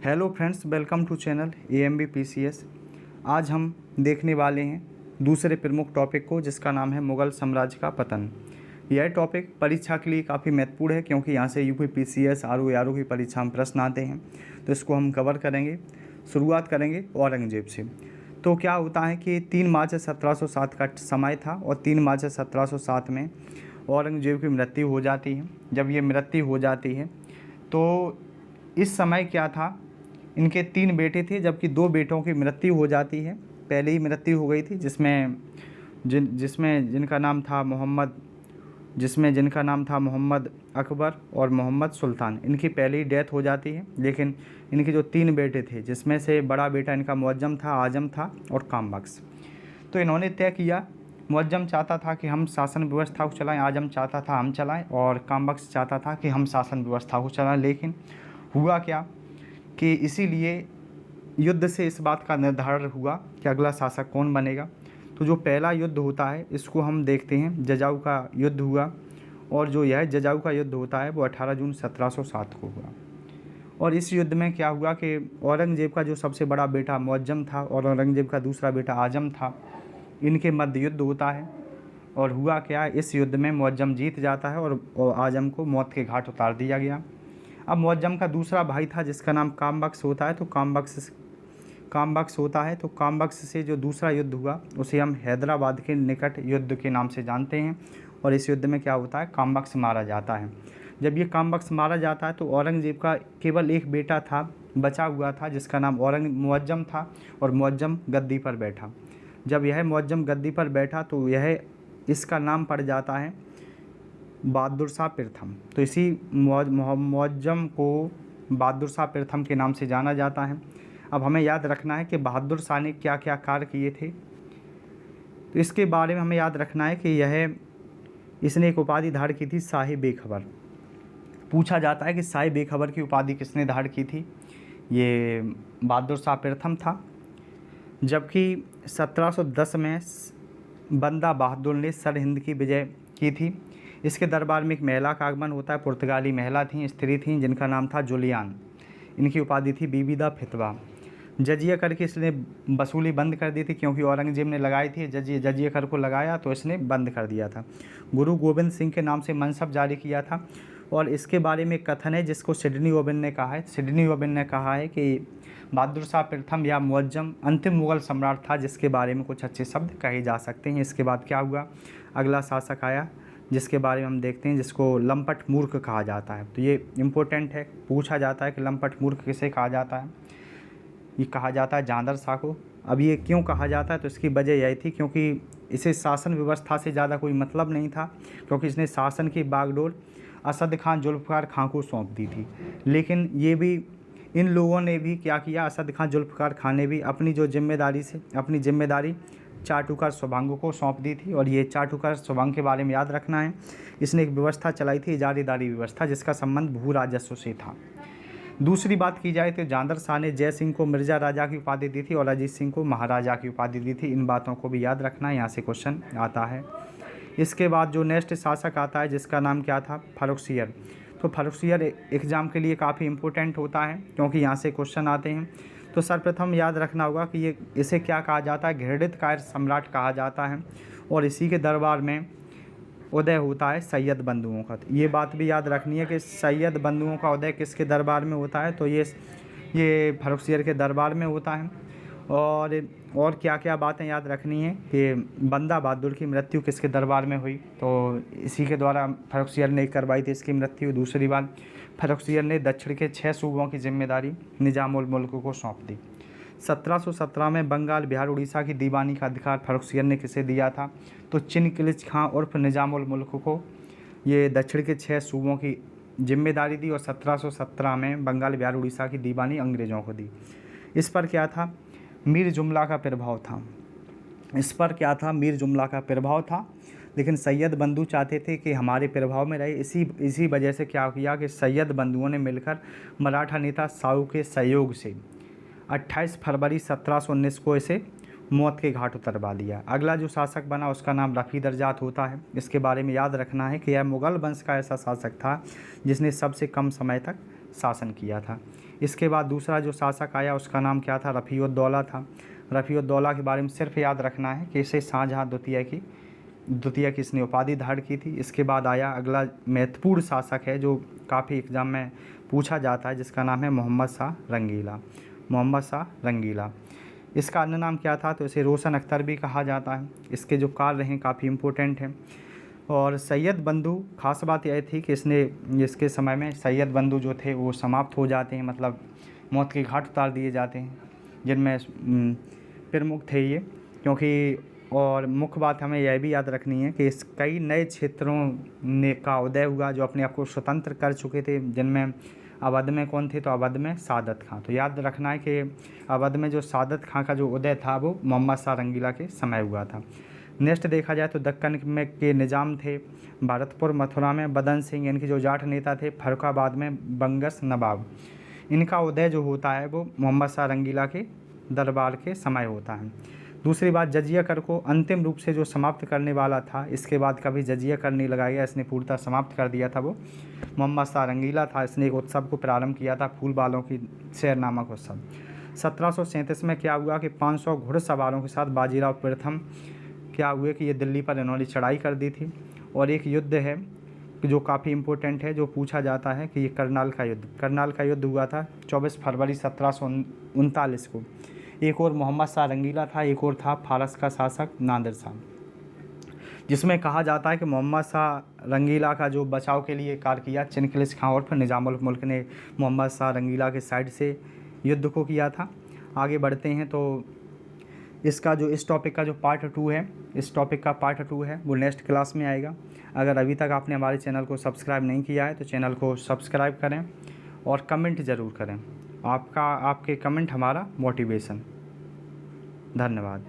Hello friends, welcome to channel AMBPCS। आज हम देखने वाले हैं दूसरे प्रमुख टॉपिक को, जिसका नाम है मुग़ल साम्राज्य का पतन। यह टॉपिक परीक्षा के लिए काफ़ी महत्वपूर्ण है, क्योंकि यहाँ से UPPCS RO की परीक्षा में प्रश्न आते हैं, तो इसको हम कवर करेंगे। शुरुआत करेंगे औरंगज़ेब से। तो क्या होता है कि 3 मार्च 1707 का समय था और 3 मार्च 1707 में औरंगज़ेब की मृत्यु हो जाती है। जब ये मृत्यु हो जाती है तो इस समय क्या था, इनके 3 बेटे थे, जबकि 2 बेटों की मृत्यु हो जाती है। पहले ही मृत्यु हो गई थी, जिनका नाम था मोहम्मद अकबर और मोहम्मद सुल्तान। इनकी पहले ही डेथ हो जाती है। लेकिन इनके जो 3 बेटे थे, जिसमें से बड़ा बेटा इनका मुअज्जम था, आजम था और कामबख्श। तो इन्होंने तय किया, मुअज्जम चाहता था कि हम शासन व्यवस्था को चलाएं, आजम चाहता था हम चलाएं और कामबख्श चाहता था कि हम शासन व्यवस्था को चलाएं। लेकिन हुआ क्या कि इसीलिए युद्ध से इस बात का निर्धारण हुआ कि अगला शासक कौन बनेगा। तो जो पहला युद्ध होता है, इसको हम देखते हैं, जजाऊ का युद्ध हुआ। और जो यह जजाऊ का युद्ध होता है वो 18 जून 1707 को हुआ। और इस युद्ध में क्या हुआ कि औरंगज़ेब का जो सबसे बड़ा बेटा मुअज्जम था और औरंगज़ेब का दूसरा बेटा आजम था, इनके मध्य युद्ध होता है। और हुआ क्या, इस युद्ध में मुअज्जम जीत जाता है और आजम को मौत के घाट उतार दिया गया। अब मुअज्जम का दूसरा भाई था, जिसका नाम कामबख्श होता है। तो कामबख्श से जो दूसरा युद्ध हुआ, उसे हम हैदराबाद के निकट युद्ध के नाम से जानते हैं। और इस युद्ध में क्या होता है, कामबख्श मारा जाता है। जब ये कामबख्श मारा जाता है तो औरंगज़ेब का केवल एक बेटा था, बचा हुआ था, जिसका नाम मुअज्जम था। और मुअज्जम गद्दी पर बैठा। जब यह मुअज्जम गद्दी पर बैठा तो इसका नाम पड़ जाता है बहादुर शाह प्रथम। तो इसी मुअज्जम को बहादुर शाह प्रथम के नाम से जाना जाता है। अब हमें याद रखना है कि बहादुर शाह ने क्या क्या कार्य किए थे। तो इसके बारे में हमें याद रखना है कि इसने एक उपाधि धारण की थी, शाही बेखबर। पूछा जाता है कि शाही बेखबर की उपाधि किसने धारण की थी। ये बहादुर शाह प्रथम था। जबकि 1710 में बंदा बहादुर ने सरहिंद की विजय की थी। इसके दरबार में एक महिला का आगमन होता है। पुर्तगाली महिला थी, स्त्री थी, जिनका नाम था जुलियान। इनकी उपाधि थी बीबी द फितवा। जजिया कर के इसने वसूली बंद कर दी थी, क्योंकि औरंगज़ेब ने लगाई थी। जजिया कर को लगाया तो इसने बंद कर दिया था। गुरु गोविंद सिंह के नाम से मनसब जारी किया था। और इसके बारे में एक कथन है, जिसको सिडनी ओबिन ने कहा है। सिडनी ओबिन ने कहा है कि बहादुर शाह प्रथम या मुअज्जम अंतिम मुग़ल सम्राट था, जिसके बारे में कुछ अच्छे शब्द कहे जा सकते हैं। इसके बाद क्या हुआ, अगला शासक आया, जिसके बारे में हम देखते हैं, जिसको लंपट मूर्ख कहा जाता है। तो ये इम्पोर्टेंट है, पूछा जाता है कि लंपट मूर्ख किसे कहा जाता है। ये कहा जाता है जांदर शाह को। अब ये क्यों कहा जाता है, तो इसकी वजह यही थी क्योंकि इसे शासन व्यवस्था से ज़्यादा कोई मतलब नहीं था, क्योंकि इसने शासन की बागडोर असद खान जुल्फ़िकार खां को सौंप दी थी। लेकिन इन लोगों ने भी क्या किया, असद खान जुल्फ़िकार खां ने भी अपनी जिम्मेदारी चाटुकार शोभांग को सौंप दी थी। और ये चाटुकार शोभांग के बारे में याद रखना है, इसने एक व्यवस्था चलाई थी, इजारेदारी व्यवस्था, जिसका संबंध भू राजस्व से था। दूसरी बात की जाए तो जांदर शाह ने जय सिंह को मिर्ज़ा राजा की उपाधि दी थी और अजीत सिंह को महाराजा की उपाधि दी थी। इन बातों को भी याद रखना है, यहाँ से क्वेश्चन आता है। इसके बाद जो नेक्स्ट शासक आता है, जिसका नाम क्या था, फर्रुखसियर। तो फर्रुखसियर एग्ज़ाम के लिए काफ़ी इंपॉर्टेंट होता है, क्योंकि यहाँ से क्वेश्चन आते हैं। तो सर्वप्रथम याद रखना होगा कि इसे क्या कहा जाता है, घृणित कायर सम्राट कहा जाता है। और इसी के दरबार में उदय होता है सैयद बंधुओं का। तो ये बात भी याद रखनी है कि सैयद बंधुओं का उदय किसके दरबार में होता है, तो ये फर्रुखसियर के दरबार में होता है। और क्या क्या बातें याद रखनी है कि बंदा बहादुर की मृत्यु किसके दरबार में हुई, तो इसी के द्वारा फर्रुखसियर ने करवाई थी इसकी मृत्यु। दूसरी बात, फर्रुखसियर ने दक्षिण के 6 सूबों की जिम्मेदारी निजाम उल मुल्क को सौंप दी। 1717 में बंगाल, बिहार, उड़ीसा की दीवानी का अधिकार फर्रुखसियर ने किसे दिया था, तो चिनकिलिच खां उर्फ निजाम उल मुल्क को ये दक्षिण के 6 सूबों की जिम्मेदारी दी। और 1717 में बंगाल, बिहार, उड़ीसा की दीवानी अंग्रेज़ों को दी। इस पर क्या था, मीर जुमला का प्रभाव था। लेकिन सैयद बंधु चाहते थे कि हमारे प्रभाव में रहे। इसी वजह से क्या किया कि सैयद बंधुओं ने मिलकर मराठा नेता साहू के सहयोग से 28 फरवरी 1719 को इसे मौत के घाट उतरवा दिया। अगला जो शासक बना उसका नाम रफ़ी दरजात होता है। इसके बारे में याद रखना है कि यह मुग़ल वंश का ऐसा शासक था जिसने सबसे कम समय तक शासन किया था। इसके बाद दूसरा जो शासक आया उसका नाम क्या था, रफ़ीउद्दौला था। रफ़ीउद्दौला के बारे में सिर्फ याद रखना है कि इसे शाहजहाँ द्वितीय की इसने उपाधि धारण की थी। इसके बाद आया अगला महत्वपूर्ण शासक है जो काफ़ी एग्ज़ाम में पूछा जाता है, जिसका नाम है मोहम्मद शाह रंगीला। मोहम्मद शाह रंगीला, इसका अन्य नाम क्या था, तो इसे रोशन अख्तर भी कहा जाता है। इसके जो कार्य हैं काफ़ी इम्पोर्टेंट हैं। और सैयद बंधु, खास बात यह थी कि इसके समय में सैयद बंधु जो थे वो समाप्त हो जाते हैं, मतलब मौत के घाट उतार दिए जाते हैं, जिनमें प्रमुख थे ये। क्योंकि और मुख्य बात हमें यह भी याद रखनी है कि इस कई नए क्षेत्रों का उदय हुआ जो अपने आप को स्वतंत्र कर चुके थे, जिनमें अवध में कौन थे, तो अवध में सादत खां। तो याद रखना है कि अवध में जो सादत खां का जो उदय था वो मोहम्मद शाह रंगीला के समय हुआ था। नेक्स्ट देखा जाए तो दक्कन में के निज़ाम थे भरतपुर मथुरा में बदन सिंह, इनके जो जाट नेता थे फर्रुखाबाद में बंगस नवाब। इनका उदय जो होता है वो मोहम्मद शाह रंगीला के दरबार के समय होता है। दूसरी बात, जजिया कर को अंतिम रूप से जो समाप्त करने वाला था, इसके बाद कभी जजिया कर नहीं लगाया, इसने पूर्णतः समाप्त कर दिया था, वो मोहम्मद शाह रंगीला था। इसने एक उत्सव को प्रारंभ किया था, फूल बालों की सैर नामक उत्सव। 1737 में क्या हुआ कि 500 घुड़सवारों के साथ बाजीराव प्रथम क्या हुए कि ये दिल्ली पर इन्होंने चढ़ाई कर दी थी। और एक युद्ध है जो काफ़ी इम्पोर्टेंट है, जो पूछा जाता है कि ये करनाल का युद्ध हुआ था 24 फरवरी 1739 को। एक और मोहम्मद शाह रंगीला था, एक और था फारस का शासक नादिर शाह, जिसमें कहा जाता है कि मोहम्मद शाह रंगीला का जो बचाव के लिए कार्य किया चिनकिलिस खां और फिर निज़ामुल मुल्क ने मोहम्मद शाह रंगीला के साइड से युद्ध को किया था। आगे बढ़ते हैं तो इस टॉपिक का जो पार्ट 2 है, इस टॉपिक का पार्ट 2 है वो नेक्स्ट क्लास में आएगा। अगर अभी तक आपने हमारे चैनल को सब्सक्राइब नहीं किया है तो चैनल को सब्सक्राइब करें और कमेंट ज़रूर करें। आपके कमेंट हमारा मोटिवेशन। धन्यवाद।